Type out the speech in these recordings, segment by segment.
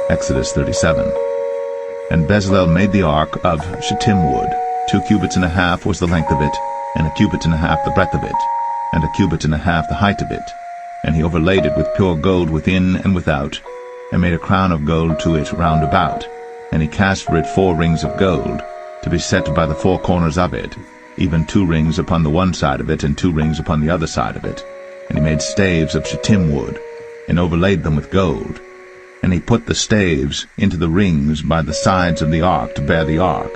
Exodus 37. And Bezalel made the ark of shittim wood. 2 cubits and a half was the length of it, and 1 cubit and a half the breadth of it, and 1 cubit and a half the height of it. And he overlaid it with pure gold within and without, and made a crown of gold to it round about. And he cast for it 4 rings of gold, to be set by the 4 corners of it, even 2 rings upon the one side of it, and 2 rings upon the other side of it. And he made staves of shittim wood, and overlaid them with gold. And he put the staves into the rings by the sides of the ark to bear the ark.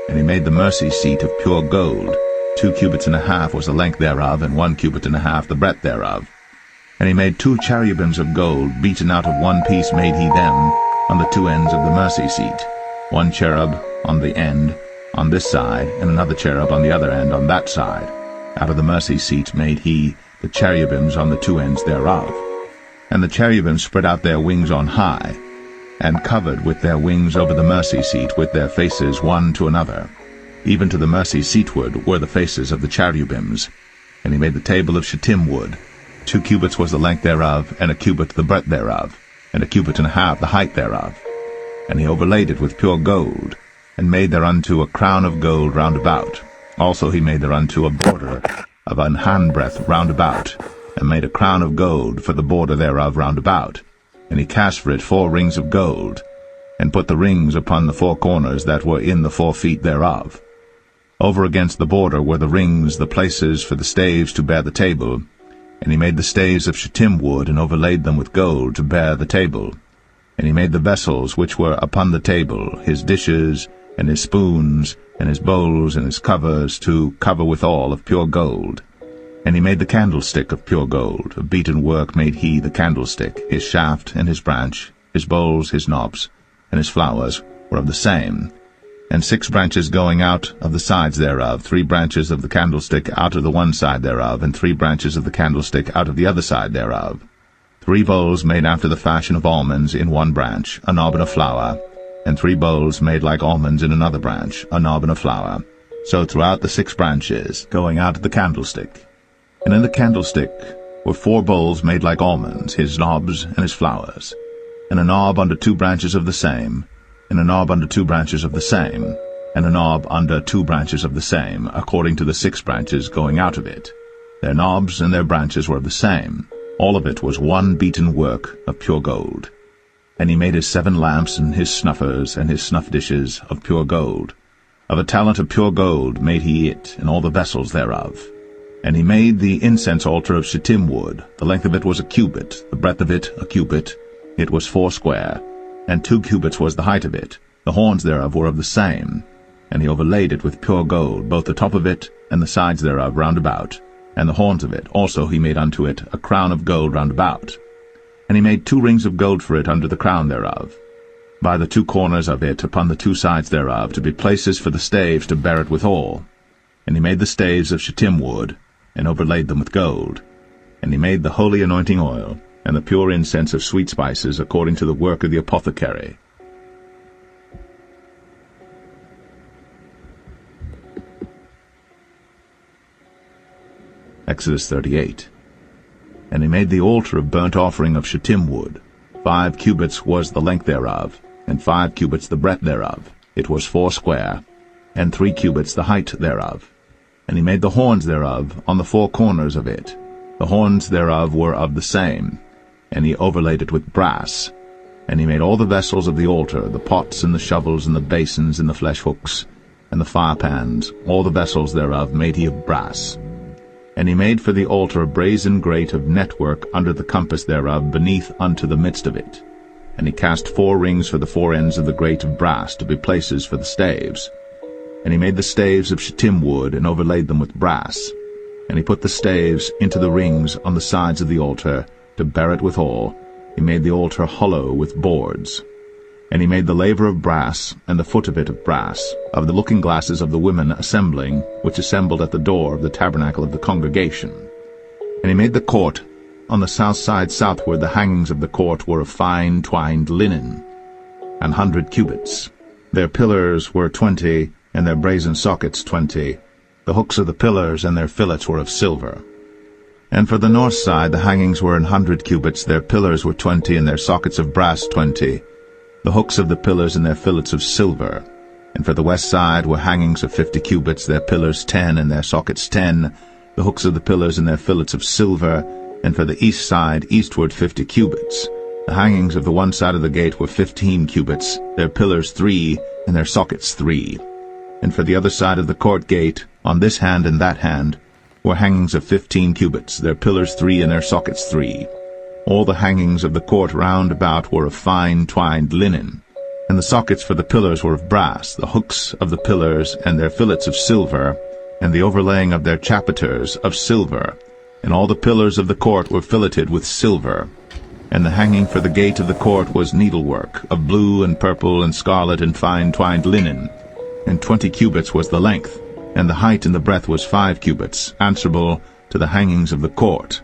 And he made the mercy seat of pure gold. 2 cubits and a half was the length thereof, and 1 cubit and a half the breadth thereof. And he made 2 cherubims of gold, beaten out of one piece made he them, on the 2 ends of the mercy seat. 1 cherub on the end, on this side, and another cherub on the other end, on that side. Out of the mercy seat made he the cherubims on the 2 ends thereof. And the cherubims spread out their wings on high, and covered with their wings over the mercy seat with their faces one to another. Even to the mercy seatward were the faces of the cherubims. And he made the table of shittim wood. 2 cubits was the length thereof, and 1 cubit the breadth thereof, and 1 cubit and a half the height thereof. And he overlaid it with pure gold, and made thereunto a crown of gold round about. Also he made thereunto a border of an handbreadth round about, and made a crown of gold for the border thereof round about. And he cast for it 4 rings of gold, and put the rings upon the 4 corners that were in the 4 feet thereof. Over against the border were the rings, the places for the staves to bear the table. And he made the staves of shittim wood, and overlaid them with gold to bear the table. And he made the vessels which were upon the table, his dishes, and his spoons, and his bowls, and his covers, to cover withal of pure gold. And he made the candlestick of pure gold. Of beaten work made he the candlestick. His shaft and his branch, his bowls, his knobs, and his flowers were of the same. And 6 branches going out of the sides thereof, 3 branches of the candlestick out of the one side thereof, and 3 branches of the candlestick out of the other side thereof. 3 bowls made after the fashion of almonds in one branch, a knob and a flower, and 3 bowls made like almonds in another branch, a knob and a flower. So throughout the 6 branches, going out of the candlestick. And in the candlestick were 4 bowls made like almonds, his knobs and his flowers, and a knob under 2 branches of the same, and a knob under 2 branches of the same, and a knob under 2 branches of the same, according to the 6 branches going out of it. Their knobs and their branches were of the same. All of it was one beaten work of pure gold. And he made his 7 lamps, and his snuffers, and his snuff dishes of pure gold. Of a talent of pure gold made he it, and all the vessels thereof. And he made the incense altar of shittim wood. The length of it was 1 cubit, the breadth of it 1 cubit. It was 4 square, and 2 cubits was the height of it. The horns thereof were of the same. And he overlaid it with pure gold, both the top of it and the sides thereof round about, and the horns of it. Also he made unto it a crown of gold round about. And he made 2 rings of gold for it under the crown thereof, by the 2 corners of it upon the 2 sides thereof, to be places for the staves to bear it withal. And he made the staves of shittim wood, and overlaid them with gold. And he made the holy anointing oil, and the pure incense of sweet spices, according to the work of the apothecary. Exodus 38. And he made the altar of burnt offering of shittim wood. 5 cubits was the length thereof, and 5 cubits the breadth thereof. It was 4 square, and 3 cubits the height thereof. And he made the horns thereof on the 4 corners of it. The horns thereof were of the same, and he overlaid it with brass. And he made all the vessels of the altar, the pots and the shovels and the basins and the flesh hooks, and the firepans, all the vessels thereof made he of brass. And he made for the altar a brazen grate of network under the compass thereof beneath unto the midst of it. And he cast 4 rings for the 4 ends of the grate of brass, to be places for the staves. And he made the staves of shittim wood, and overlaid them with brass. And he put the staves into the rings on the sides of the altar, to bear it withal. He made the altar hollow with boards. And he made the laver of brass, and the foot of it of brass, of the looking glasses of the women assembling, which assembled at the door of the tabernacle of the congregation. And he made the court. On the south side southward the hangings of the court were of fine twined linen, 100 cubits. Their pillars were 20, and their brazen sockets 20. The hooks of the pillars and their fillets were of silver. And for the north side the hangings were 100 cubits, their pillars were 20, and their sockets of brass 20. the hooks of the pillars and their fillets of silver. And for the west side were hangings of 50 cubits, their pillars 10 and their sockets 10, the hooks of the pillars and their fillets of silver. And for the east side eastward 50 cubits. The hangings of the one side of the gate were 15 cubits, their pillars 3 and their sockets 3. And for the other side of the court gate, on this hand and that hand, were hangings of 15 cubits, their pillars 3 and their sockets 3. All the hangings of the court round about were of fine twined linen, and the sockets for the pillars were of brass, the hooks of the pillars and their fillets of silver, and the overlaying of their chapiters of silver, and all the pillars of the court were filleted with silver. And the hanging for the gate of the court was needlework, of blue and purple and scarlet and fine twined linen, and 20 cubits was the length, and the height and the breadth was 5 cubits, answerable to the hangings of the court.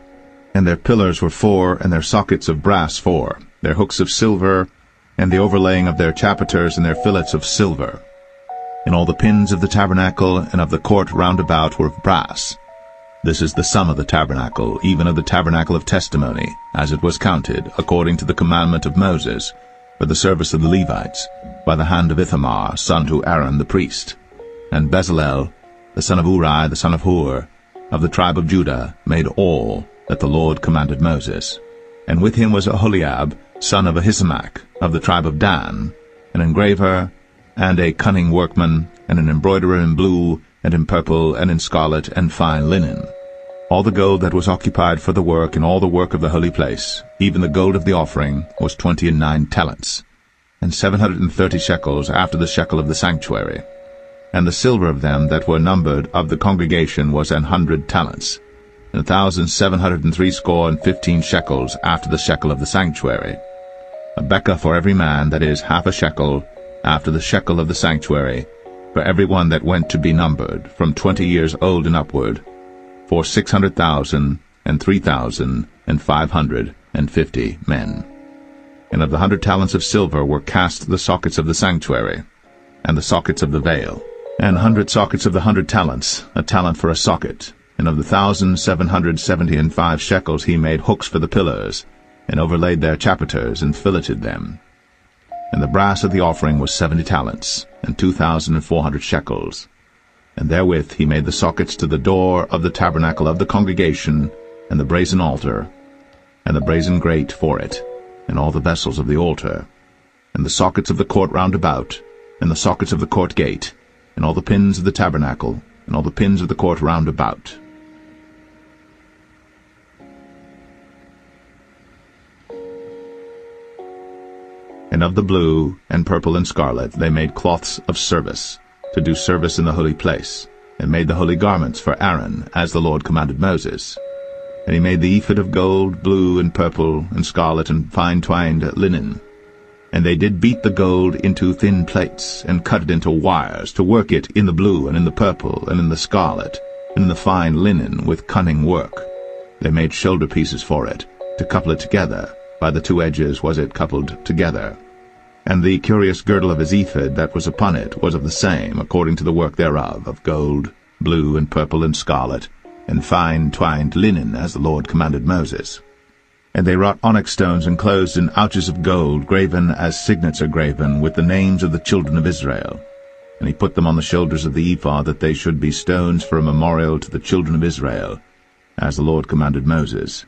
And their pillars were 4, and their sockets of brass 4, their hooks of silver, and the overlaying of their chapiters and their fillets of silver. And all the pins of the tabernacle and of the court round about were of brass. This is the sum of the tabernacle, even of the tabernacle of testimony, as it was counted, according to the commandment of Moses, for the service of the Levites, by the hand of Ithamar, son to Aaron the priest. And Bezalel, the son of Uri, the son of Hur, of the tribe of Judah, made all that the Lord commanded Moses. And with him was Aholiab, son of Ahisamach, of the tribe of Dan, an engraver, and a cunning workman, and an embroiderer in blue, and in purple, and in scarlet, and fine linen. All the gold that was occupied for the work, and all the work of the holy place, even the gold of the offering, was 29 talents, and 730 shekels after the shekel of the sanctuary. And the silver of them that were numbered of the congregation was 100 talents, and 1,760 shekels after the shekel of the sanctuary. A bekah for every man, that is, half a shekel, after the shekel of the sanctuary, for every one that went to be numbered, from 20 years old and upward, for 600,000 and 3,550 men. And of the 100 talents of silver were cast the sockets of the sanctuary, and the sockets of the veil, and 100 sockets of the 100 talents, a talent for a socket. And of the 1,775 shekels he made hooks for the pillars, and overlaid their chapiters, and filleted them. And the brass of the offering was 70 talents, and 2,400 shekels. And therewith he made the sockets to the door of the tabernacle of the congregation, and the brazen altar, and the brazen grate for it, and all the vessels of the altar, and the sockets of the court round about, and the sockets of the court gate, and all the pins of the tabernacle, and all the pins of the court round about. And of the blue, and purple, and scarlet they made cloths of service, to do service in the holy place, and made the holy garments for Aaron, as the Lord commanded Moses. And he made the ephod of gold, blue, and purple, and scarlet, and fine twined linen. And they did beat the gold into thin plates, and cut it into wires, to work it in the blue, and in the purple, and in the scarlet, and in the fine linen, with cunning work. They made shoulder pieces for it, to couple it together. By the 2 edges was it coupled together. And the curious girdle of his ephod that was upon it was of the same, according to the work thereof, of gold, blue, and purple, and scarlet, and fine twined linen, as the Lord commanded Moses. And they wrought onyx stones enclosed in ouches of gold, graven as signets are graven, with the names of the children of Israel. And he put them on the shoulders of the ephod, that they should be stones for a memorial to the children of Israel, as the Lord commanded Moses.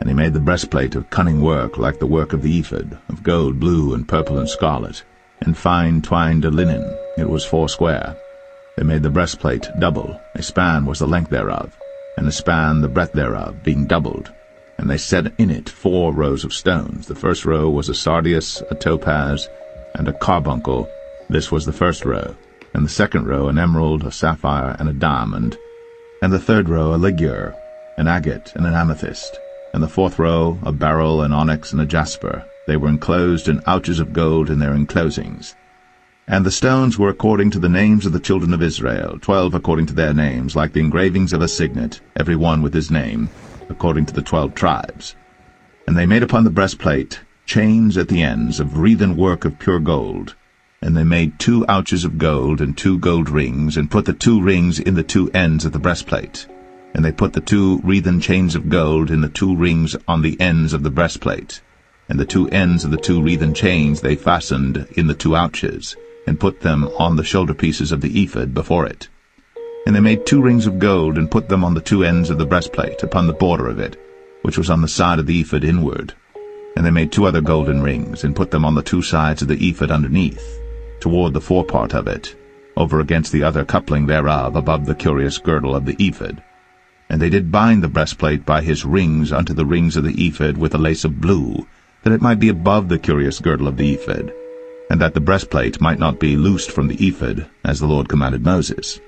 And he made the breastplate of cunning work, like the work of the ephod, of gold, blue, and purple, and scarlet, and fine twined linen. It was 4 square. They made the breastplate double. A span was the length thereof, and a span the breadth thereof, being doubled. And they set in it 4 rows of stones. The first row was a sardius, a topaz, and a carbuncle. This was the first row. And the second row an emerald, a sapphire, and a diamond. And the third row a ligure, an agate, and an amethyst. And the fourth row a beryl, an onyx, and a jasper. They were enclosed in ouches of gold in their enclosings. And the stones were according to the names of the children of Israel, 12 according to their names, like the engravings of a signet, every one with his name, according to the 12 tribes. And they made upon the breastplate chains at the ends of wreathen work of pure gold. And they made 2 ouches of gold and 2 gold rings, and put the 2 rings in the 2 ends of the breastplate. And they put the 2 wreathen chains of gold in the 2 rings on the ends of the breastplate. and the two ends of the two wreathen chains they fastened in the two ouches, and put them on the shoulder pieces of the ephod before it. And they made 2 rings of gold, and put them on the 2 ends of the breastplate, upon the border of it, which was on the side of the ephod inward. And they made 2 other golden rings, and put them on the 2 sides of the ephod underneath, toward the forepart of it, over against the other coupling thereof, above the curious girdle of the ephod. And they did bind the breastplate by his rings unto the rings of the ephod with a lace of blue, that it might be above the curious girdle of the ephod, and that the breastplate might not be loosed from the ephod, as the Lord commanded Moses.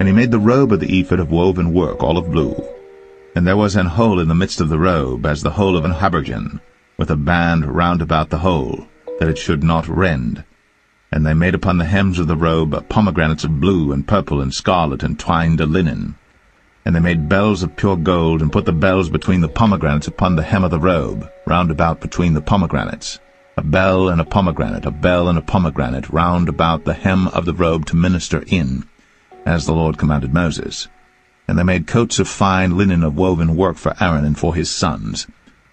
And he made the robe of the ephod of woven work, all of blue. And there was an hole in the midst of the robe, as the hole of an habergeon, with a band round about the hole, that it should not rend. And they made upon the hems of the robe pomegranates of blue and purple and scarlet and twined linen. And they made bells of pure gold, and put the bells between the pomegranates upon the hem of the robe, round about between the pomegranates, a bell and a pomegranate round about the hem of the robe to minister in, as the Lord commanded Moses. And they made coats of fine linen of woven work for Aaron and for his sons,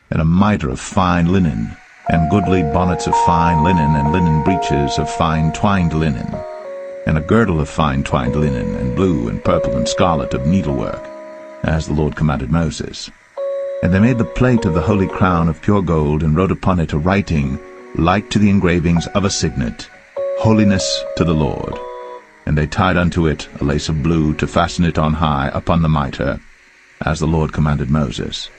and a mitre of fine linen, and goodly bonnets of fine linen, and linen breeches of fine twined linen, and a girdle of fine twined linen, and blue and purple and scarlet of needlework, as the Lord commanded Moses. And they made the plate of the holy crown of pure gold, and wrote upon it a writing like to the engravings of a signet, Holiness to the Lord. And they tied unto it a lace of blue to fasten it on high upon the mitre, as the Lord commanded Moses.